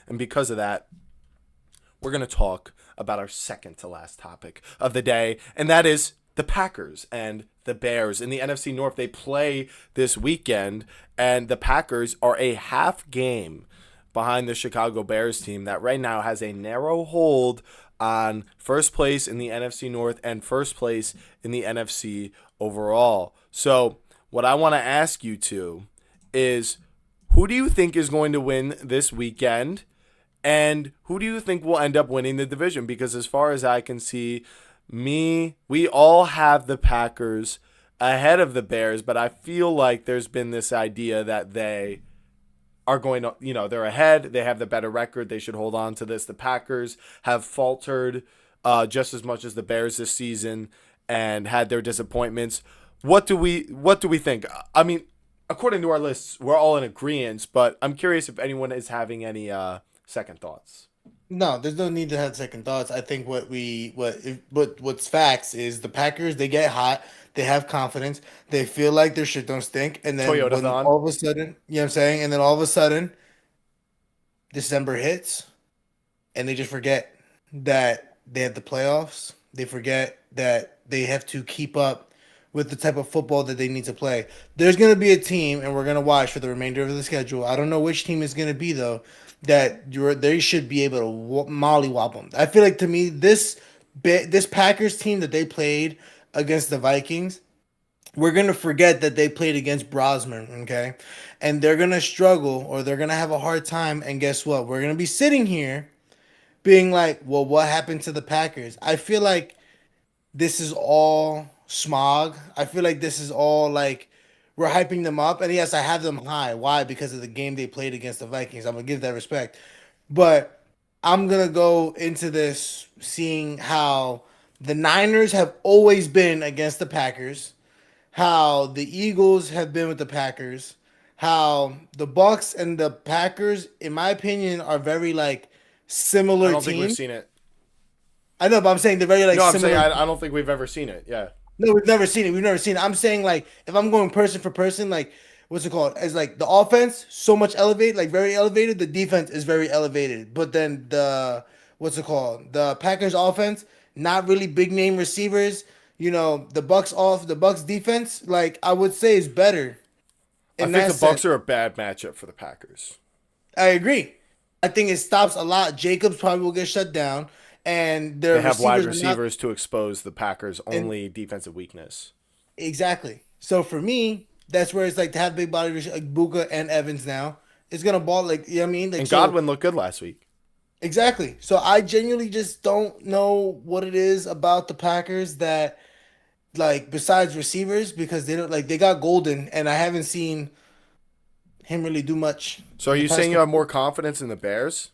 And because of that, we're going to talk about our second to last topic of the day, and that is the Packers and the Bears in the NFC North. They play this weekend, and the Packers are a half game behind the Chicago Bears team that right now has a narrow hold on first place in the NFC North and first place in the NFC overall. So, what I want to ask you two is, who do you think is going to win this weekend? And who do you think will end up winning the division? Because as far as I can see, we all have the Packers ahead of the Bears, but I feel like there's been this idea that they are going to, they're ahead. They have the better record. They should hold on to this. The Packers have faltered just as much as the Bears this season and had their disappointments. What do we think? I mean, according to our lists, we're all in agreement, but I'm curious if anyone is having any second thoughts. No, there's no need to have second thoughts. I think what's facts is the Packers, they get hot, they have confidence, they feel like their shit don't stink, and then Toyota when Thon. all of a sudden, you know what I'm saying, and then all of a sudden December hits and they just forget that they have the playoffs. They forget that they have to keep up with the type of football that they need to play. There's going to be a team, and we're going to watch for the remainder of the schedule. I don't know which team is going to be, though, that they should be able to mollywop them. I feel like, to me, this Packers team that they played against the Vikings, we're going to forget that they played against Brosman, okay? And they're going to struggle, or they're going to have a hard time, and guess what? We're going to be sitting here being like, well, what happened to the Packers? I feel like this is all smog. I feel like this is all like we're hyping them up. And yes, I have them high. Why? Because of the game they played against the Vikings. I'm going to give that respect. But I'm going to go into this seeing how the Niners have always been against the Packers, how the Eagles have been with the Packers, how the Bucks and the Packers, in my opinion, are very like I similar don't think we've teams. seen it. I know, but I'm saying they're very like No, I'm saying similar. I don't think we've ever seen it. Yeah. No, we've never seen it. We've never seen it. I'm saying like if I'm going person for person, like what's it called? As like the offense so much elevated, like very elevated. The defense is very elevated. But then the what's it called? The Packers offense, not really big name receivers. The Bucks defense, like I would say, is better I in think that the Bucks sense. are a bad matchup for the Packers. I agree. I think it stops a lot. Jacobs probably will get shut down, and They their have wide receivers are not. receivers to expose the Packers' And only defensive weakness. exactly. So for me, that's where it's like to have big body like Buka and Evans now. It's gonna ball like you know what I mean? Like And so Godwin looked good last week. exactly. So I genuinely just don't know what it is about the Packers that like besides receivers because they don't like they got Golden and I haven't seen him really do much So are in the you past saying you have couple more weeks. confidence in the Bears?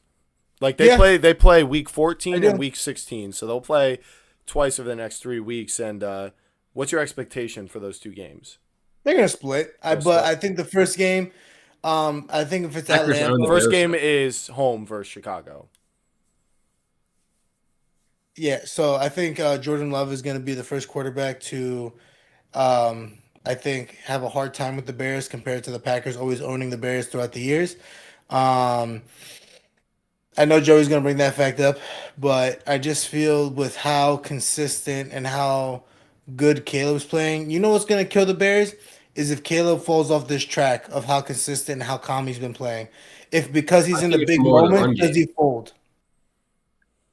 Like they Yeah, play week I 14 and do. week 16, so they'll play twice over the next 3 weeks. And what's your expectation for those two games? They're gonna split. They'll But split. I think the first game, I think if it's at Packers own the Lambeau, First Bears, game though. is home versus Chicago. yeah. So I think Jordan Love is gonna be the first quarterback to I think have a hard time with the Bears compared to the Packers always owning the Bears throughout the years. Um, I know Joey's gonna bring that fact up, but I just feel with how consistent and how good Caleb's playing, you know what's gonna kill the Bears is if Caleb falls off this track of how consistent and how calm he's been playing. If because he's I in the think it's big more the moment, run does game. he fold?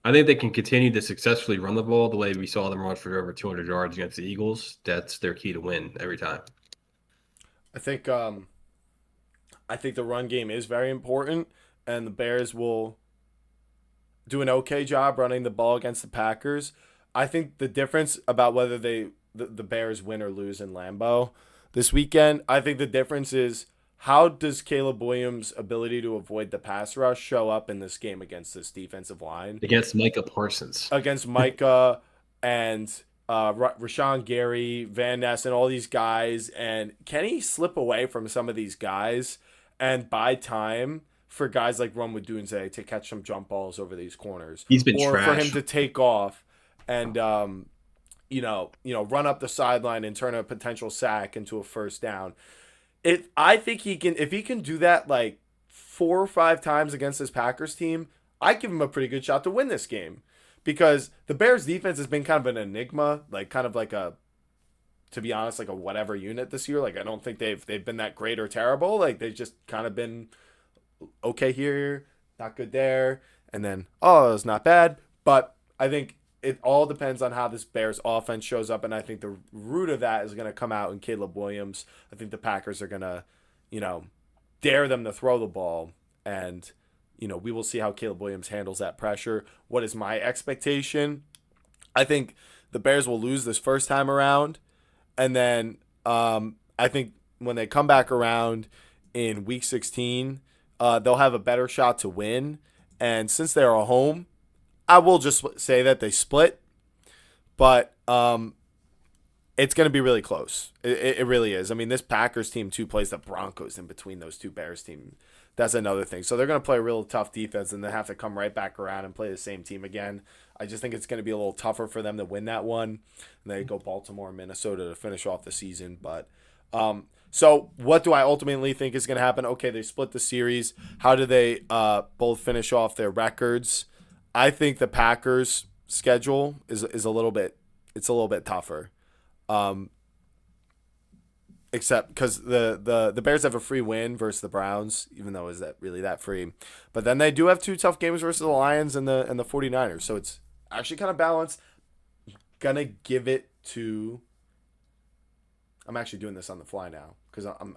I think they can continue to successfully run the ball the way we saw them run for over 200 yards against the Eagles. That's their key to win every time. I think I think the run game is very important, and the Bears will do an okay job running the ball against the Packers. I think the difference about whether the Bears win or lose in Lambeau this weekend, I think the difference is how does Caleb Williams' ability to avoid the pass rush show up in this game against this defensive line? Against Micah Parsons. Against Micah and Rashawn Gary, Van Ness, and all these guys. And can he slip away from some of these guys and buy time for guys like Rumwood to catch some jump balls over these corners, He's been or for him trash. to take off and run up the sideline and turn a potential sack into a first down? If he can do that like 4 or 5 times against this Packers team, I give them a pretty good shot to win this game because the Bears defense has been kind of an enigma, like kind of like a, to be honest, like a whatever unit this year. Like I don't think they've been that great or terrible. Like they've just kind of been okay here, not good there, and then it's not bad. But I think it all depends on how this Bears offense shows up, and I think the root of that is going to come out in Caleb Williams. I think the Packers are going to, dare them to throw the ball, and we will see how Caleb Williams handles that pressure. What is my expectation? I think the Bears will lose this first time around, and then I think when they come back around in Week 16, they'll have a better shot to win. And since they're at home, I will just say that they split, but it's going to be really close. It really is. I mean, this Packers team, too, plays the Broncos in between those two Bears teams. That's another thing. So they're going to play a real tough defense and then have to come right back around and play the same team again. I just think it's going to be a little tougher for them to win that one. And they go Baltimore and Minnesota to finish off the season. But so what do I ultimately think is going to happen? Okay, they split the series. How do they both finish off their records? I think the Packers' schedule is a little bit tougher. Except because the Bears have a free win versus the Browns, even though is that really that free. But then they do have 2 tough games versus the Lions and the 49ers. So it's actually kind of balanced. Gonna give it to. I'm actually doing this on the fly now because I'm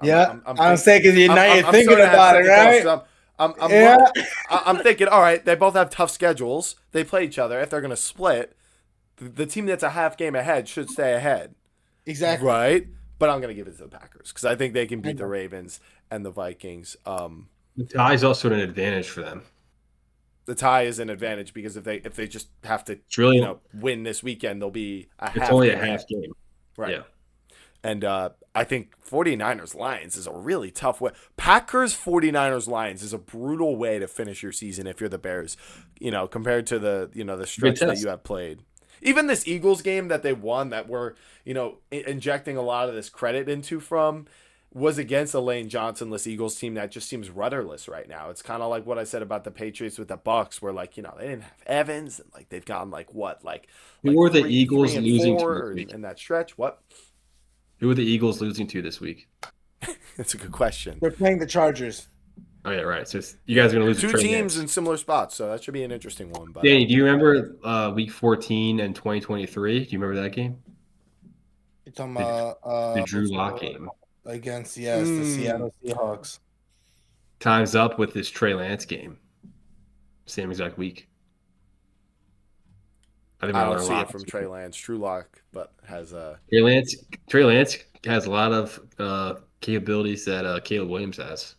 saying because you're thinking about it, right? I'm thinking, all right, they both have tough schedules. They play each other. If they're gonna split, the team that's a half game ahead should stay ahead. Exactly. Right. But I'm going to give it to the Packers because I think they can beat the Ravens and the Vikings. The tie is also an advantage for them. The tie is an advantage because if they just have to win this weekend, they'll be It's only a half game. Right. Yeah. And I think 49ers Lions is a really tough way. Packers 49ers Lions is a brutal way to finish your season if you're the Bears, compared to the stretch that you have played. Even this Eagles game that they won that we're, injecting a lot of this credit into from was against a Lane Johnson-less Eagles team that just seems rudderless right now. It's kind of like what I said about the Patriots with the Bucks where, they didn't have Evans and, they've gotten, Who were the Eagles losing to this week? In that stretch? What? Who are the Eagles losing to this week? That's a good question. They're playing the Chargers. Oh, yeah, right. So you guys are going to lose 2 teams in similar spots, so that should be an interesting one. But, Danny, do you remember Week 14 and 2023? Do you remember that game? You're talking about the Drew Lock game. Against, the Seattle Seahawks. Time's up with this Trey Lance game. Same exact week. I don't see it from Trey Lance. Drew Lock, but has a Trey Lance has a lot of capabilities that Caleb Williams has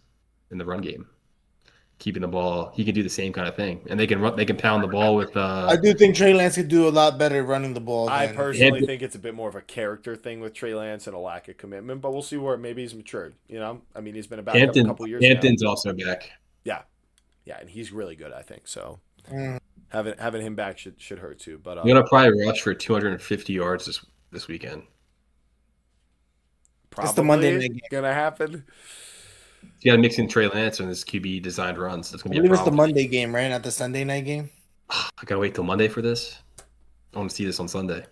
in the run game. Keeping the ball, he can do the same kind of thing, and they can pound the ball with. I do think Trey Lance could do a lot better running the ball. I personally think it's a bit more of a character thing with Trey Lance and a lack of commitment, but we'll see where maybe he's matured. I mean, he's been about a couple years. Hampton's also back. Yeah, and he's really good. I think so. Having him back should hurt too. But I'm gonna probably rush for 250 yards this weekend. Probably it's the Monday night game. Gonna happen. You got to mix in Trey Lance and this QB designed runs. That's gonna be a problem. It's the Monday game, right? Not the Sunday night game. I gotta wait till Monday for this. I want to see this on Sunday.